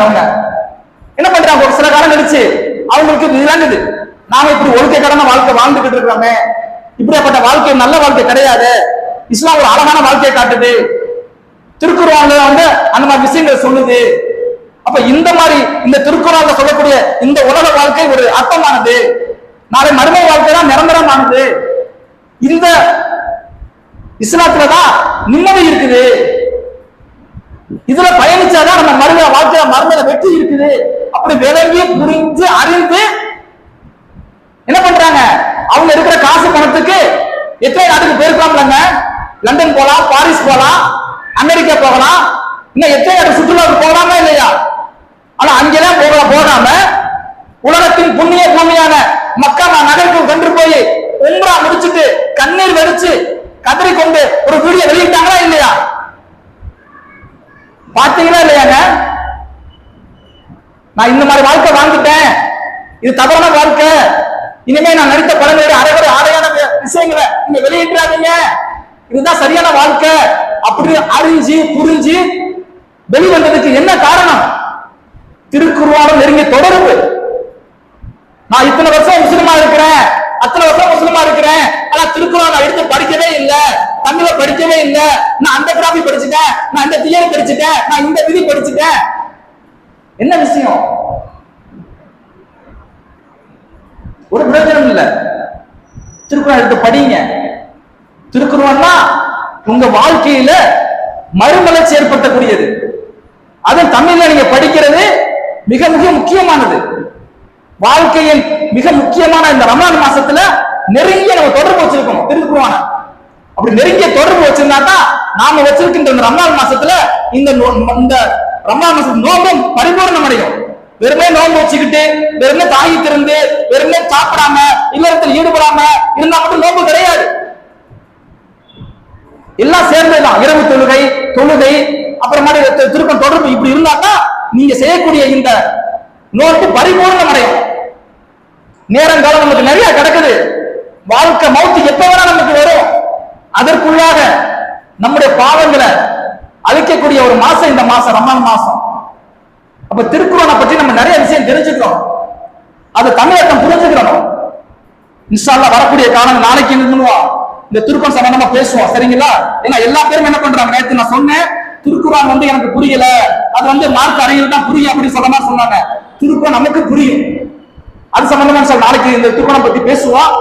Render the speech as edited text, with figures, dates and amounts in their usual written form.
பண்றாங்க. அவங்க என்ன பண்றாங்க, ஒரு சில காலம் கழிச்சு அவங்களுக்கு விளங்குது, நாம இப்படி ஒழுக்கக்கடன வாழ்க்கை வாழ்ந்துகிட்டு இருக்கிறோமே, இப்படியாப்பட்ட வாழ்க்கை நல்ல வாழ்க்கை கிடையாது, இஸ்லாம் ஒரு அழகான வாழ்க்கையை காட்டுது, திருக்குர்ஆன்ல வந்து அந்த மாதிரி விஷயங்கள் சொல்லுது. அப்ப இந்த மாதிரி இந்த திருக்குர்ஆன்ல சொல்லக்கூடிய இந்த உலக வாழ்க்கை ஒரு அர்த்தமானது, நாளை மறுமை வாழ்க்கை தான் நிரந்தரமானது, இந்த இஸ்லாத்துலதான் நிம்மதி இருக்குது, இதுல பயணிச்சாதான் நம்ம மறுமை வாழ்க்கையில மறுமையில வெற்றி இருக்குது. அப்படி விளங்கி புரிஞ்சு அறிந்து என்ன பண்றாங்க, அவங்க இருக்கிற காசு பணத்துக்கு எத்தனை நாட்டுக்கு போயிருக்கலாம்லங்க, லண்டன் போலாம், பாரிஸ் போலாம், அமெரிக்கா போகலாம், இன்னும் எத்தனை நாட்டு சுற்றுலாவுக்கு போகலாமா இல்லையா? ஆனா அங்கெல்லாம் போகாம உலகத்தின் புண்ணிய பூமியான மக்கா நகருக்கு கொண்டு போய் உம்ரா முடிச்சுட்டு கண்ணீர் வெடிச்சு கதறி கொண்டு ஒரு வீடியோ வெளியிட்டாங்களா இல்லையா? பாத்தீங்களா இல்லையாங்க? நான் இந்த மாதிரி வாழ்க்கை வாழ்ந்துட்டேன், இது தவறான வாழ்க்கை, இனிமே நான் நடித்த படங்களுடைய அரைகுறை ஆடையான விஷயங்களை நீங்க வெளியிட்டாதீங்க, இதுதான் சரியான வாழ்க்கை அப்படி அறிஞ்சு புரிஞ்சு வெளிவந்ததுக்கு என்ன காரணம்? திருக்குர்ஆனுடன் நெருங்கிய தொடர்பு. நான் இத்தனை வருஷம் முஸ்லிமா இருக்கிறேன், அத்தனை வருஷம் முஸ்லிமா இருக்கிறேன், ஆனா திருக்குர்ஆன் நான் எடுத்து படிக்கவே இல்லை, தமிழ படிக்கவே இல்லை, நான் அந்த கிராஃபி படிச்சுட்டேன், நான் இந்த தியரி படிச்சுட்டேன், நான் இந்த விதி படிச்சுட்டேன். என்ன விஷயம்? ஒரு பிரயோஜனம் இல்ல. திருக்குர்ஆன் எடுத்து படிங்க. திருக்குர்ஆன் உங்க வாழ்க்கையில மறுமலர்ச்சி ஏற்படுத்தக்கூடியது. அது தமிழ்ல நீங்க படிக்கிறது மிக மிக முக்கியமானது. வாழ்க்கையின் மிக முக்கியமான இந்த ரமலான் மாசத்துல நெருங்கிய நம்ம தொடர்பு வச்சிருக்கணும் திருக்குர்ஆன. அப்படி நெருங்கிய தொடர்பு வச்சிருந்தா தான் நாம வச்சிருக்கின்ற இந்த ரமலான் மாசத்துல இந்த ரமலான் மாசம் நோம்பும் பரிபூர்ணம் அடையும். வெறுமே நோம்பு வச்சுக்கிட்டு வெறுமே தாகி திறந்து வெறுமே சாப்பிடாம இல்லறத்தில் ஈடுபடாம இருந்தா மட்டும் நோம்பு கிடையாது. எல்லாம் சேர்ந்ததுதான், இரவு தொழுகை அப்புறமா திருக்கம் தொடர்பு இப்படி இருந்தா தான் நீங்க செய்யக்கூடிய இந்த நோன்பு பரிபூர்ணம் அடையும். நேரங்காலம் நமக்கு நிறைய கிடக்குது, வாழ்க்கை மௌத்து எப்ப வேணா நமக்கு வரும். அதற்குள்ளாக நம்முடைய பாவங்களை அழிக்கக்கூடிய ஒரு மாசம் இந்த மாசம் ரமலான் மாசம். அப்ப திருக்குர்ஆனை பற்றி நம்ம நிறைய விஷயம் தெரிஞ்சுக்கிறோம், அது தமிழகம் புரிஞ்சுக்கிறோம். இன்ஷா அல்லாஹ் வரக்கூடிய காலம் நாளைக்கு என்ன பண்ணுவோம், இந்த திருக்குர்ஆன் சம்பந்தமா பேசுவோம், சரிங்களா? ஏன்னா எல்லா பேரும் என்ன பண்றாங்க, நேற்று நான் சொன்னேன் திருக்குர்ஆன் வந்து எனக்கு புரியல, அது வந்து மார்க் அறிஞர் தான் புரியும் அப்படின்னு சொல்ல மாதிரி சொன்னாங்க. திருக்குர்ஆன் நமக்கு புரியும், அது சம்பந்தமா நாளைக்கு இந்த திருக்குர்ஆனை பத்தி பேசுவோம்.